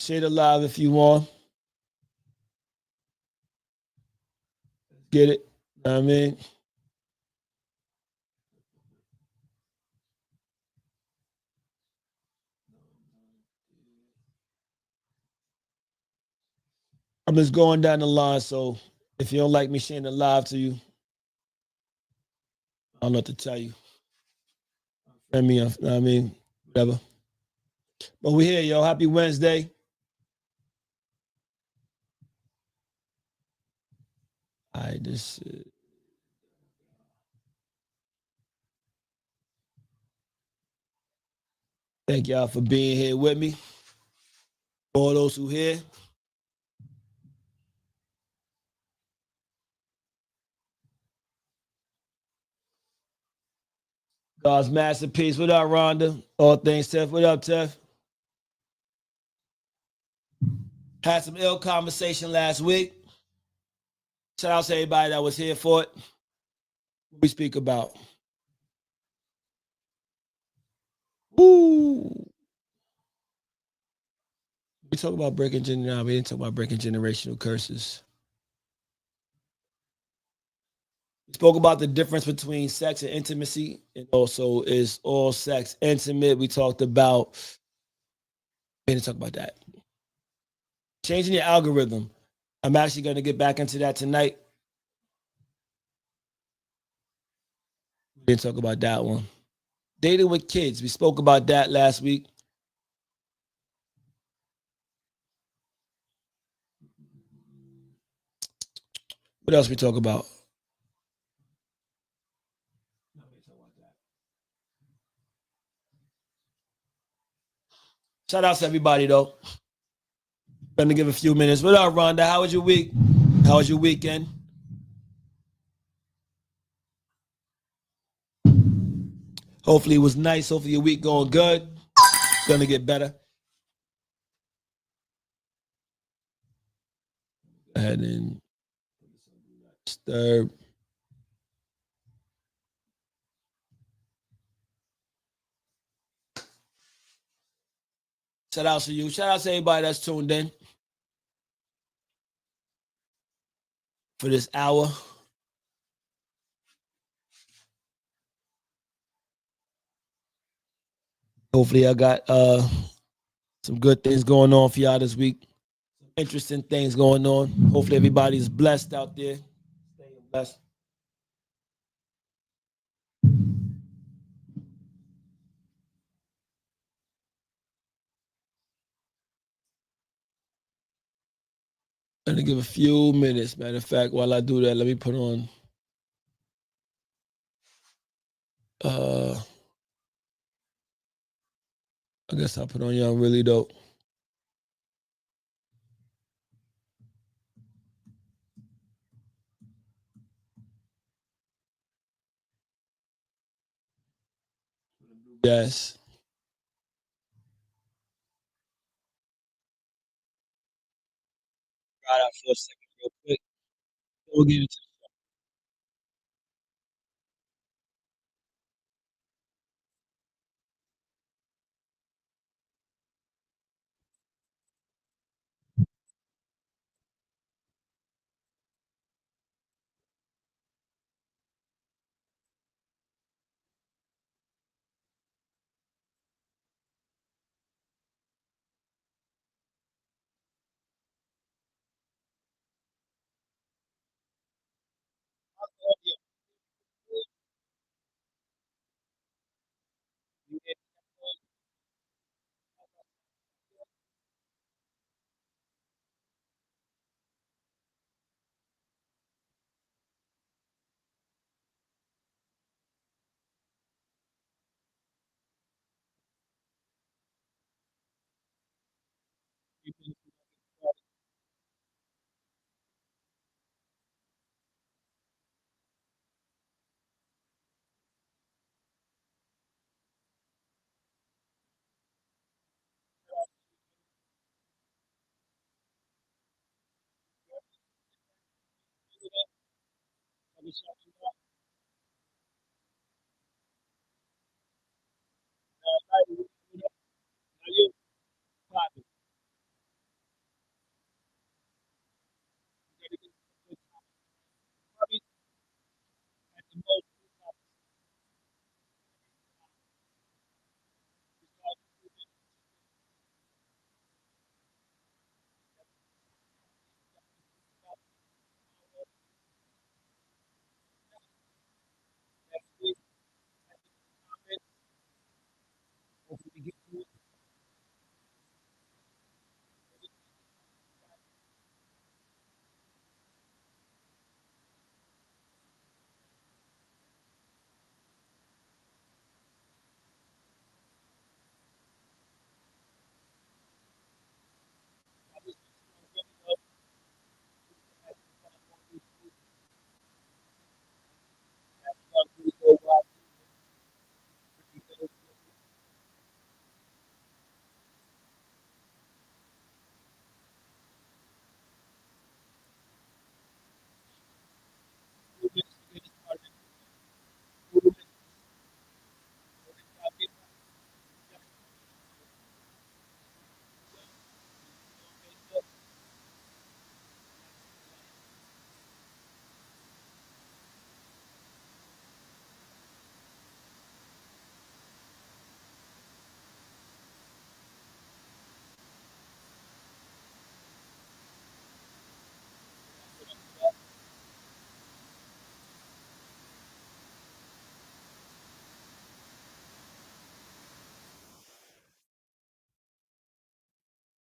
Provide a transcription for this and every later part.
Share the live if you want. Get it? Know what I mean? I'm just going down the line. So if you don't like me sharing the live to you, I don't know what to tell you. I mean, whatever. But we here, yo. Happy Wednesday. All right, this. Thank y'all for being here with me. For all those who here. God's masterpiece. What up, Rhonda? All things Tef. What up, Tef? Had some ill conversation last week. Shout out to everybody that was here for it. What we speak about. Woo! We talk about breaking we didn't talk about breaking generational curses. We spoke about the difference between sex and intimacy, and also is all sex intimate. We talked about. We didn't talk about that. Changing your algorithm. I'm actually going to get back into that tonight. We didn't talk about that one. Dating with kids. We spoke about that last week. What else we talk about? Shout out to everybody though. Gonna give a few minutes. What up, Rhonda? How was your week? How was your weekend? Hopefully it was nice. Hopefully your week going good. Gonna get better. Go ahead and disturb. Shout out to you. Shout out to everybody that's tuned in for this hour. Hopefully I got some good things going on for y'all this week. Some interesting things going on. Hopefully everybody's blessed out there. Staying blessed. Gonna give a few minutes. Matter of fact, while I do that, let me put on uh I guess I'll put on Young Really Dope. Yes. Right out for a second, real quick. We'll get into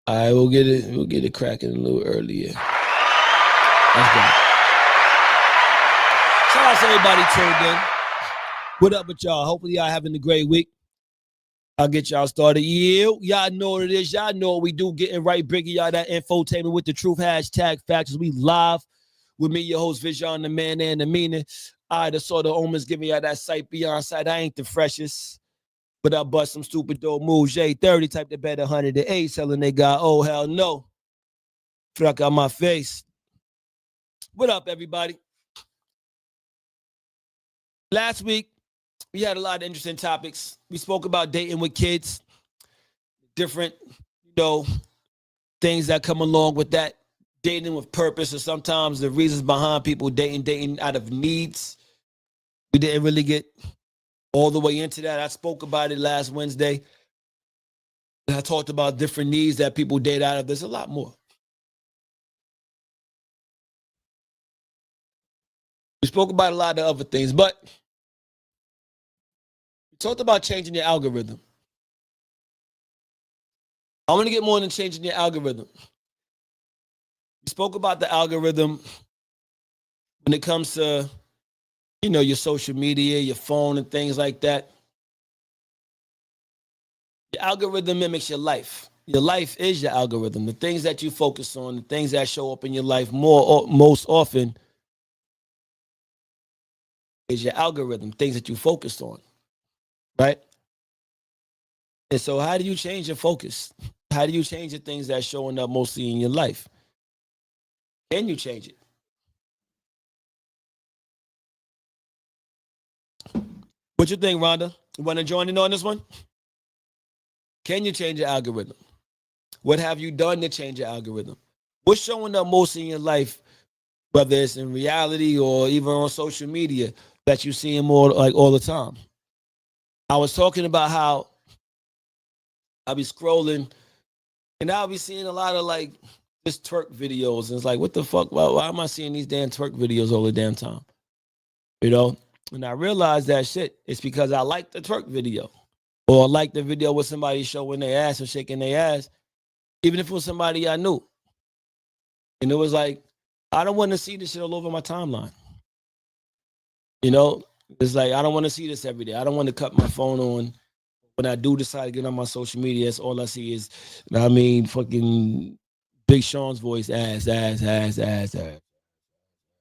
All right, we'll get it cracking a little earlier. Let's go. Shout out to everybody tuned in. What up with y'all? Hopefully y'all having a great week. I'll get y'all started. Yeah, y'all know what it is. Y'all know what we do. Getting right, bringing y'all that infotainment with the truth. Hashtag Factuals. We live with me, your host, Vision, the man and the meaning. I the sort of omens giving y'all that sight beyond sight. I ain't the freshest, but I bust some stupid dope moves. J30 type the bet 108, telling they got, oh, hell no. Fuck out my face. What up, everybody? Last week, we had a lot of interesting topics. We spoke about dating with kids, different, things that come along with that. Dating with purpose, or sometimes the reasons behind people dating out of needs. We didn't really get all the way into that. I spoke about it last Wednesday. And I talked about different needs that people date out of. There's a lot more. We spoke about a lot of other things, but we talked about changing your algorithm. I want to get more than changing your algorithm. We spoke about the algorithm when it comes to, your social media, your phone, and things like that. Your algorithm mimics your life. Your life is your algorithm. The things that you focus on, the things that show up in your life most often is your algorithm, things that you focused on, right? And so how do you change your focus? How do you change the things that's showing up mostly in your life? Can you change it? What you think, Rhonda? You want to join in on this one? Can you change your algorithm? What have you done to change your algorithm? What's showing up most in your life, whether it's in reality or even on social media, that you see more like all the time? I was talking about how I'll be scrolling and I'll be seeing a lot of like just twerk videos. And it's like, what the fuck? Why am I seeing these damn twerk videos all the damn time? And I realized that shit, it's because I like the twerk video. Or I like the video with somebody showing their ass or shaking their ass, even if it was somebody I knew. And it was like, I don't want to see this shit all over my timeline. It's like, I don't want to see this every day. I don't want to cut my phone on. When I do decide to get on my social media, that's all I see is, fucking Big Sean's voice, ass, ass, ass, ass, ass.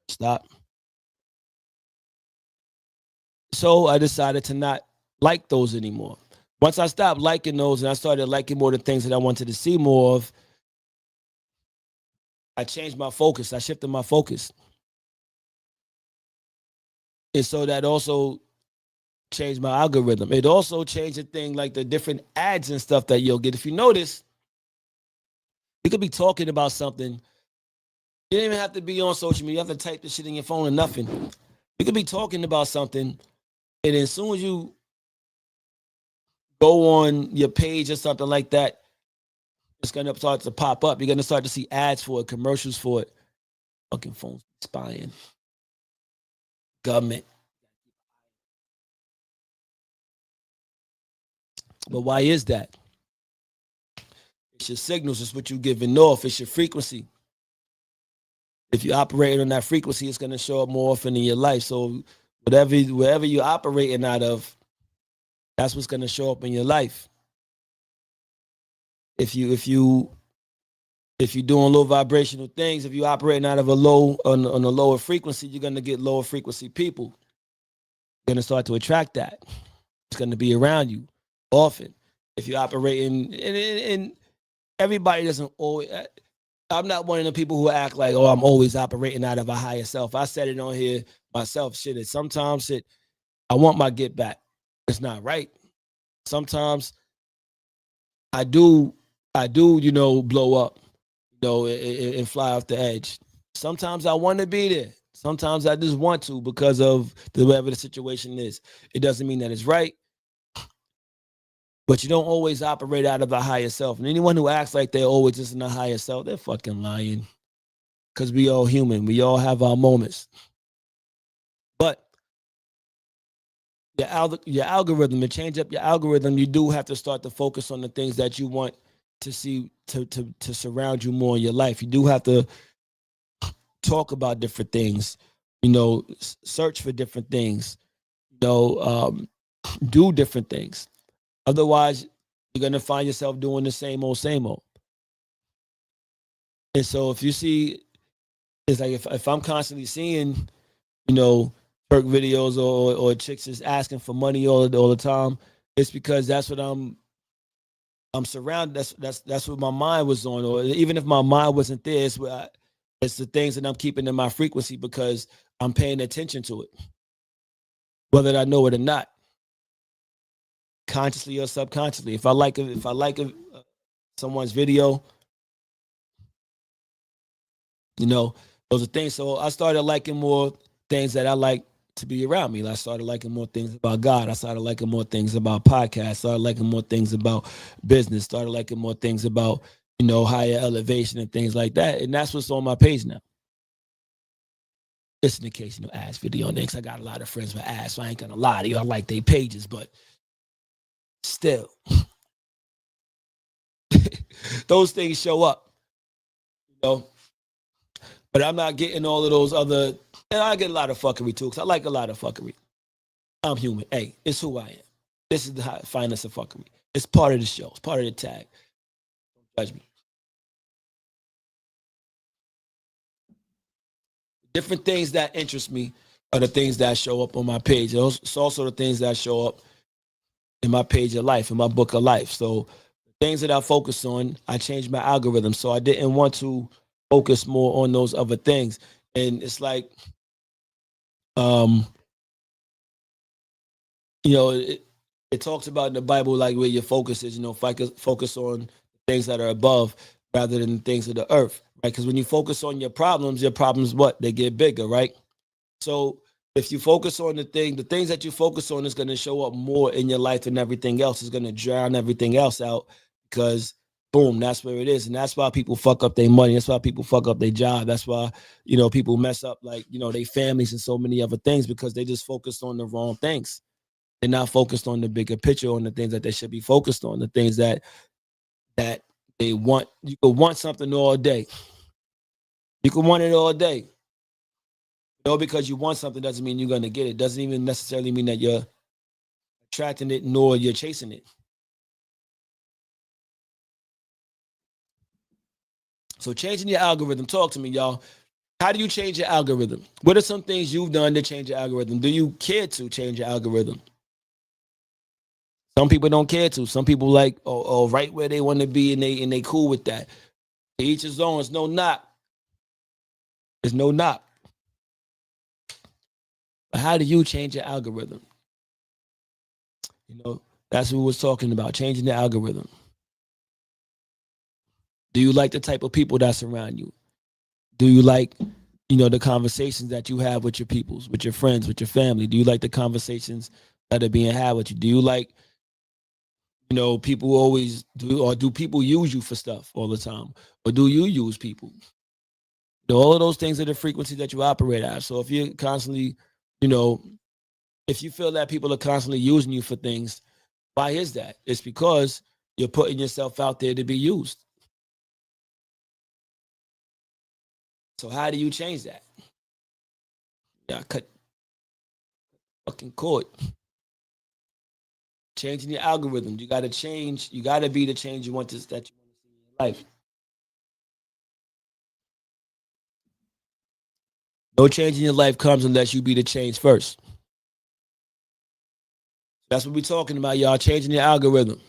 Stop. So I decided to not like those anymore. Once I stopped liking those and I started liking more the things that I wanted to see more of, I changed my focus. I shifted my focus. And so that also changed my algorithm. It also changed the thing like the different ads and stuff that you'll get. If you notice, you could be talking about something. You don't even have to be on social media. You have to type the shit in your phone or nothing. You could be talking about something, and as soon as you go on your page or something like that, it's going to start to pop up. You're going to start to see ads for it, commercials for it. Fucking phones spying. Government. But why is that? It's your signals. It's what you're giving off. It's your frequency. If you operate on that frequency, it's going to show up more often in your life. So wherever you're operating out of, that's what's going to show up in your life. If you're doing low vibrational things, if you're operating out of a on a lower frequency, you're going to get lower frequency people. You're going to start to attract that. It's going to be around you often. If you're operating, and everybody doesn't always. I'm not one of the people who act like, oh, I'm always operating out of a higher self. I said it on here myself. Shit, sometimes I want my get back. It's not right. Sometimes I do, blow up, and fly off the edge. Sometimes I want to be there. Sometimes I just want to because of whatever the situation is. It doesn't mean that it's right, but you don't always operate out of a higher self. And anyone who acts like they're always just in a higher self, they're fucking lying. Because we all human. We all have our moments. But your algorithm, to change up your algorithm, you do have to start to focus on the things that you want to see to surround you more in your life. You do have to talk about different things, search for different things, do different things. Otherwise, you're gonna find yourself doing the same old, same old. And so if you see, it's like if I'm constantly seeing, perk videos or chicks just asking for money all the time, it's because that's what I'm surrounded. That's what my mind was on. Or even if my mind wasn't there, it's the things that I'm keeping in my frequency because I'm paying attention to it, whether I know it or not, consciously or subconsciously. If I like someone's video, those are things. So I started liking more things that I like to be around me. I started liking more things about God. I started liking more things about podcasts. Started liking more things about business. Started liking more things about, higher elevation and things like that. And that's what's on my page now. It's an occasional ass video next. I got a lot of friends with ass, so I ain't gonna lie to you. I like their pages, but still, those things show up, But I'm not getting all of those other. And I get a lot of fuckery too, because I like a lot of fuckery. I'm human. Hey, it's who I am. This is the finest of fuckery. It's part of the show. It's part of the tag. Don't judge me. Different things that interest me are the things that show up on my page. It's also the things that show up in my page of life, in my book of life. So the things that I focus on, I changed my algorithm. So I didn't want to focus more on those other things. And it's like, it talks about in the Bible, like where your focus is, focus on things that are above rather than things of the earth, right? Because when you focus on your problems, what? They get bigger, right? So if you focus on the things that you focus on is going to show up more in your life and everything else is going to drown everything else out because boom, that's where it is. And that's why people fuck up their money. That's why people fuck up their job. That's why, people mess up like, their families and so many other things because they just focused on the wrong things. They're not focused on the bigger picture, on the things that they should be focused on, the things that they want. You could want something all day. You can want it all day. Because you want something doesn't mean you're going to get it. Doesn't even necessarily mean that you're attracting it nor you're chasing it. So changing your algorithm. Talk to me, y'all. How do you change your algorithm? What are some things you've done to change your algorithm? Do you care to change your algorithm? Some people don't care to. Some people like right where they want to be and they cool with that. To each his own. It's no knock. There's no knock. But how do you change your algorithm? That's what we was talking about, changing the algorithm. Do you like the type of people that surround you? Do you like, the conversations that you have with your peoples, with your friends, with your family? Do you like the conversations that are being had with you? Do you like, people always do, or do people use you for stuff all the time? Or do you use people? All of those things are the frequency that you operate at. So if you're constantly, if you feel that people are constantly using you for things, why is that? It's because you're putting yourself out there to be used. So how do you change that? Yeah, cut fucking cord. Changing your algorithm. You got to change. You got to be the change you want that you want to see in your life. No change in your life comes unless you be the change first. That's what we're talking about, y'all. Changing your algorithm.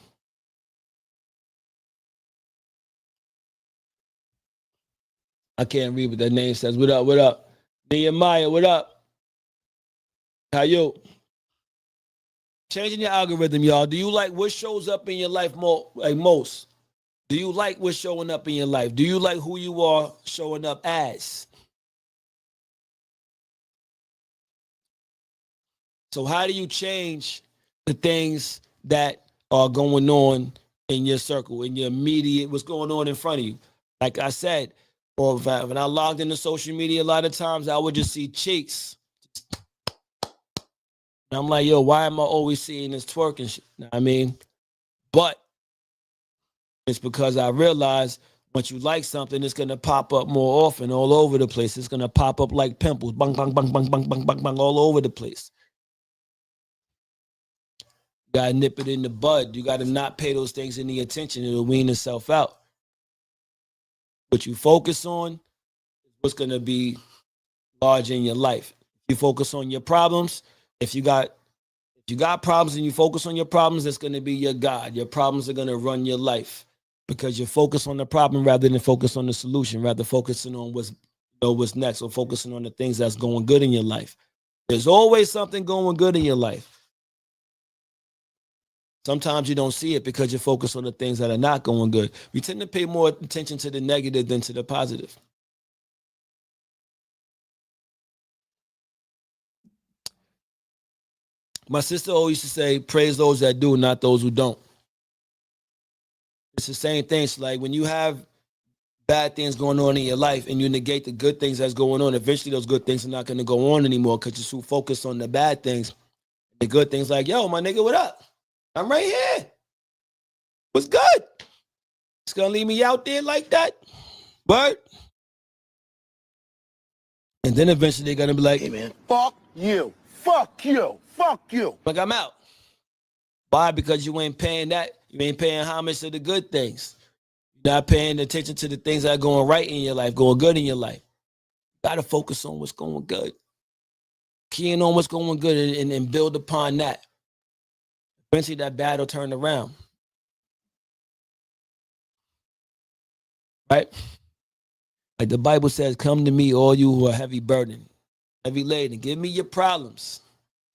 I can't read what that name says. What up? What up? Nehemiah, what up? How you? Changing your algorithm, y'all. Do you like what shows up in your life more, like most? Do you like what's showing up in your life? Do you like who you are showing up as? So how do you change the things that are going on in your circle, in your immediate, what's going on in front of you? Like I said, or when I logged into social media, a lot of times I would just see cheeks. And I'm like, yo, why am I always seeing this twerking shit? You know what I mean? But It's because I realized once you like something, it's gonna pop up more often all over the place. It's gonna pop up like pimples, bang, bang, bang, bang, bang, bang, bang, bang, all over the place. You gotta nip it in the bud. You gotta not pay those things any attention. It'll wean itself out. What you focus on is what's gonna be large in your life. If you focus on your problems, if you got problems and you focus on your problems, that's gonna be your God. Your problems are gonna run your life because you're focused on the problem rather than focus on the solution, rather focusing on what's next, or focusing on the things that's going good in your life. There's always something going good in your life. Sometimes you don't see it because you're focused on the things that are not going good. We tend to pay more attention to the negative than to the positive. My sister always used to say, praise those that do, not those who don't. It's the same thing. It's like when you have bad things going on in your life and you negate the good things that's going on, eventually those good things are not going to go on anymore because you're so focused on the bad things. The good things like, yo, my nigga, what up? I'm right here. What's good? It's going to leave me out there like that? But, and then eventually they're going to be like, hey, man, fuck you. Fuck you. Fuck you. Like, I'm out. Why? Because you ain't paying that. You ain't paying homage to the good things. You're not paying attention to the things that are going right in your life, going good in your life. You got to focus on what's going good. Keying on what's going good and build upon that. Eventually that battle turned around. Right? Like the Bible says, come to me, all you who are heavy burdened, heavy laden. Give me your problems.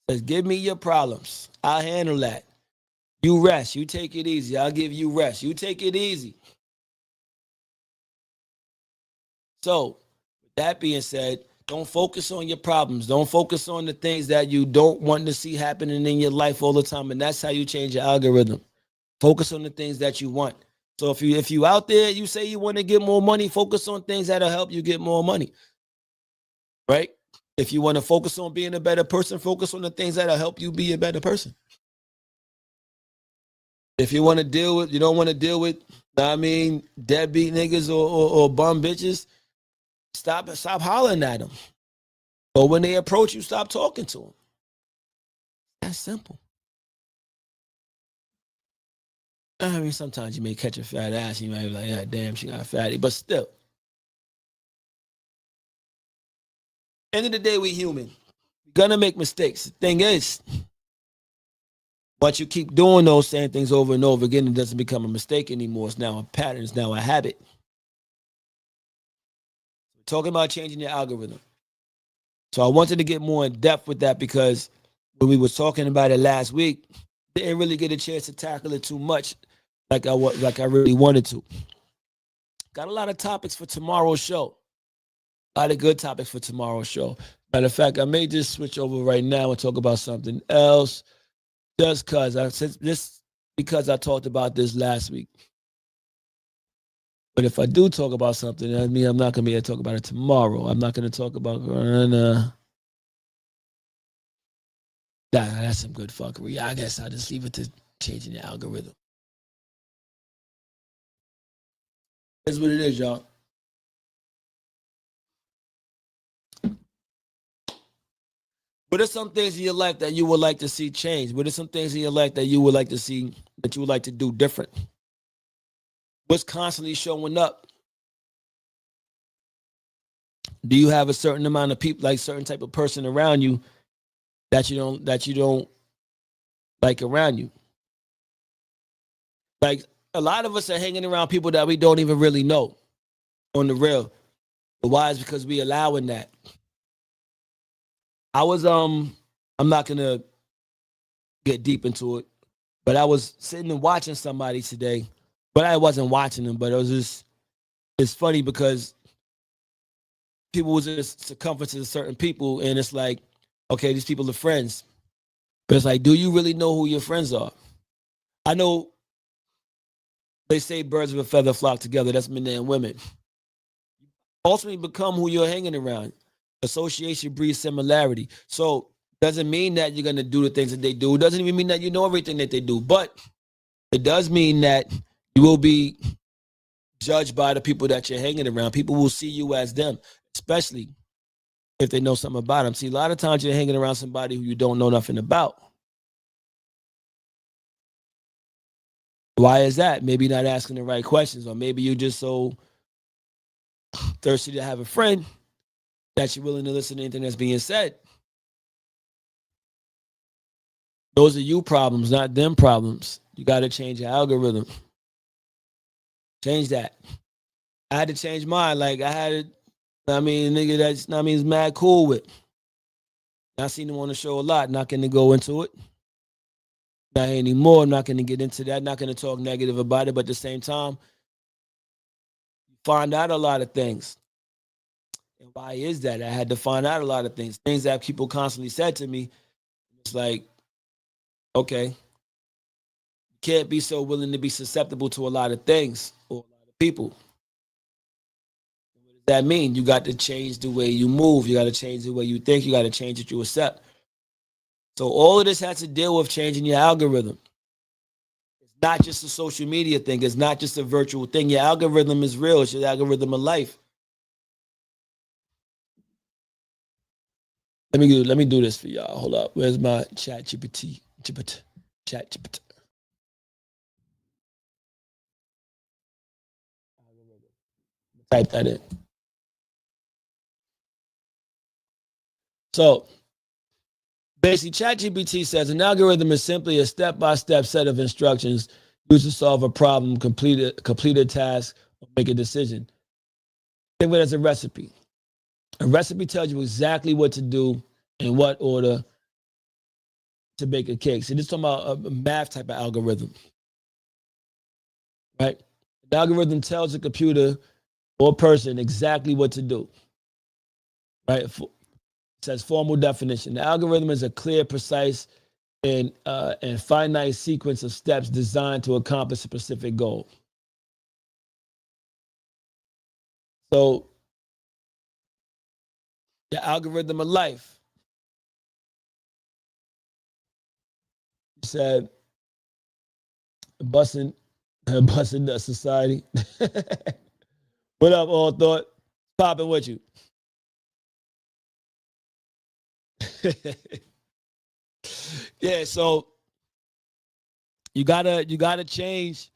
It says, give me your problems. I'll handle that. You rest. You take it easy. I'll give you rest. You take it easy. So, with that being said, don't focus on your problems. Don't focus on the things that you don't want to see happening in your life all the time. And that's how you change your algorithm. Focus on the things that you want. So if you out there, you say you want to get more money, focus on things that'll help you get more money. Right? If you want to focus on being a better person, focus on the things that'll help you be a better person. If you want to you don't want to deal with, deadbeat niggas or bum bitches, stop hollering at them. Or when they approach you, stop talking to them. That's simple. I mean, sometimes you may catch a fat ass and you might be like, yeah, damn, she got a fatty. But still, end of the day, we human. We're gonna make mistakes. The thing is, once you keep doing those same things over and over again, it doesn't become a mistake anymore. It's now a pattern. It's now a habit. We're talking about changing your algorithm. So I wanted to get more in depth with that because when we were talking about it last week, didn't really get a chance to tackle it too much like I really wanted to. Got a lot of topics for tomorrow's show. A lot of good topics for tomorrow's show. Matter of fact, I may just switch over right now and talk about something else. Just because I talked about this last week. But if I do talk about something, that means I'm not going to be able to talk about it tomorrow. I'm not going to talk about that's some good fuckery. I guess I'll just leave it to changing the algorithm. That's what it is, y'all. What are some things in your life that you would like to see change? What are some things in your life that you would like to see, that you would like to do different? What's constantly showing up? Do you have a certain amount of people, like certain type of person around you that you don't like around you? Like a lot of us are hanging around people that we don't even really know on the real. But why? Is because we allowing that. I'm not gonna get deep into it, but I was sitting and watching somebody today, but I wasn't watching them, but it was just, it's funny because people was just succumbing to certain people, and it's like, okay, these people are friends, but it's like, do you really know who your friends are? I know they say birds of a feather flock together. That's men and women. Ultimately become who you're hanging around. Association breeds similarity. So doesn't mean that you're going to do the things that they do. Doesn't even mean that you know everything that they do. But it does mean that You will be judged by the people that you're hanging around. People will see you as them, especially if they know something about them. See, a lot of times you're hanging around somebody who you don't know nothing about. Why is that? Maybe you're not asking the right questions, or maybe you're just so thirsty to have a friend that you're willing to listen to anything that's being said. Those are you problems, not them problems. You got to change your algorithm. Change that. I had to change mine. Like I had it. I mean, nigga, that's I mean, is mad cool with. I seen him on the show a lot. Not going to go into it. Not anymore. I'm not going to get into that. Not going to talk negative about it. But at the same time, find out a lot of things. And why is that? I had to find out a lot of things. Things that people constantly said to me. It's like, okay, you can't be so willing to be susceptible to a lot of things or a lot of people. What does that mean? You got to change the way you move. You got to change the way you think. You got to change what you accept. So all of this has to deal with changing your algorithm. It's not just a social media thing. It's not just a virtual thing. Your algorithm is real. It's your algorithm of life. Let me do this for y'all. Hold up. Where's my chat GPT? Chat GPT. Type that in. So basically, ChatGPT says an algorithm is simply a step-by-step set of instructions used to solve a problem, complete a task, or make a decision. Think of it as a recipe. A recipe tells you exactly what to do in what order to bake a cake. So this is talking about a math type of algorithm, right? The algorithm tells the computer or person exactly what to do, right? It says formal definition. The algorithm is a clear, precise, and finite sequence of steps designed to accomplish a specific goal. So the algorithm of life said busing busing the society. What up, all thought? Popping with you. Yeah, so you gotta change.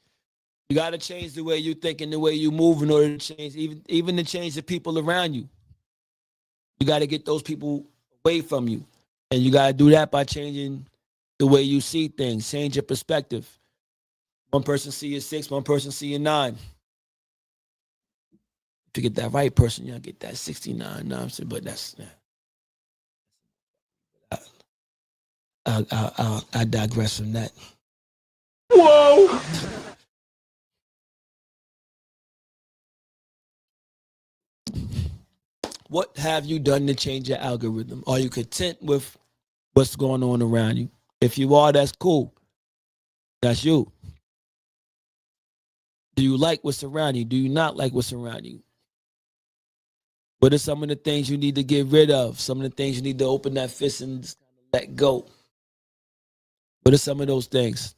You gotta change the way you think and the way you move in order to change, even to change the people around you. You gotta get those people away from you. And you gotta do that by changing the way you see things, change your perspective. One person see you 6, one person see you 9. If you get that right person, you'll get that 69. No, I'm saying, but that's I digress from that. Whoa! What have you done to change your algorithm? Are you content with what's going on around you? If you are, that's cool. That's you. Do you like what's around you? Do you not like what's around you? What are some of the things you need to get rid of? Some of the things you need to open that fist and just let go. What are some of those things?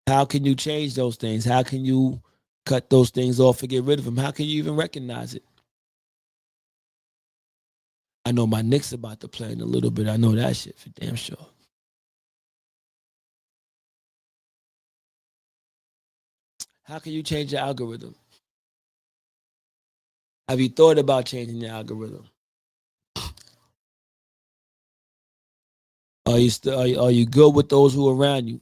How can you change those things? How can you cut those things off and get rid of them? How can you even recognize it? I know my Knicks about to play in a little bit. I know that shit for damn sure. How can you change your algorithm? Have you thought about changing your algorithm? Are you still are you good with those who are around you?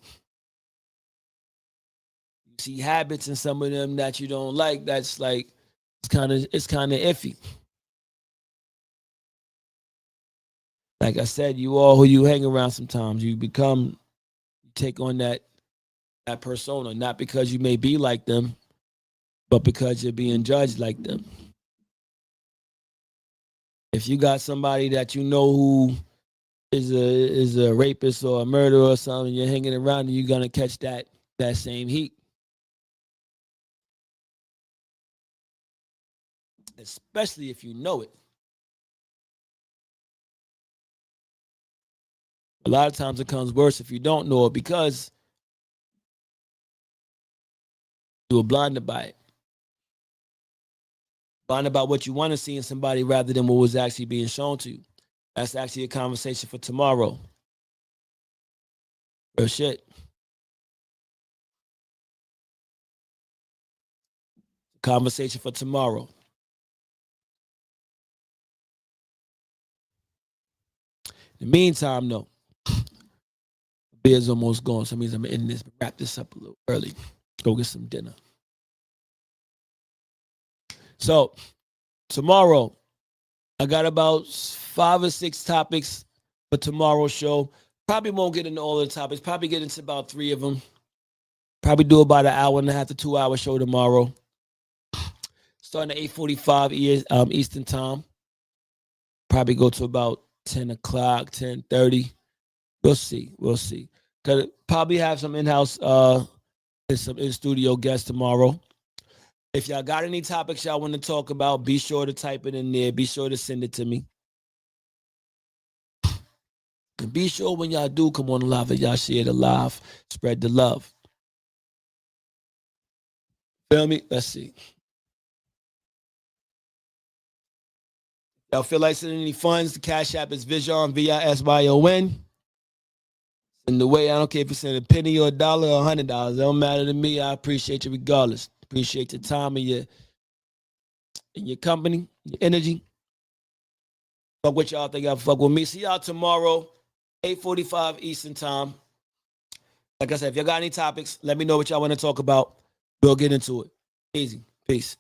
You see habits in some of them that you don't like. That's like it's kind of iffy. Like I said, you all who you hang around sometimes, you take on that persona, not because you may be like them, but because you're being judged like them. If you got somebody that you know who is a rapist or a murderer or something, you're hanging around and you're gonna catch that same heat. Especially if you know it. A lot of times it comes worse if you don't know it because You were blinded by it. Blinded about what you want to see in somebody rather than what was actually being shown to you. That's actually a conversation for tomorrow. Real shit. Conversation for tomorrow. In the meantime, though, beer's almost gone. So that means I'm in this, wrap this up a little early. Go get some dinner. So tomorrow, I got about 5 or 6 topics for tomorrow's show. Probably won't get into all the topics. Probably get into about 3 of them. Probably do about an hour and a half to 2 hour show tomorrow. Starting at 8:45 Eastern time. Probably go to about 10 o'clock, 10:30. We'll see. We'll see. Could probably have some in-house, some in-studio guests tomorrow. If y'all got any topics y'all want to talk about, be sure to type it in there. Be sure to send it to me. And be sure when y'all do come on live that y'all share the live, spread the love. Feel me? Let's see. Y'all feel like sending any funds? The Cash App is Vision, VISYON. In the way, I don't care if you send a penny or a dollar or $100. It don't matter to me. I appreciate you regardless. Appreciate your time and your company, your energy. Fuck what y'all think. Y'all fuck with me. See y'all tomorrow, 8:45 Eastern time. Like I said, if y'all got any topics, let me know what y'all want to talk about. We'll get into it. Easy. Peace.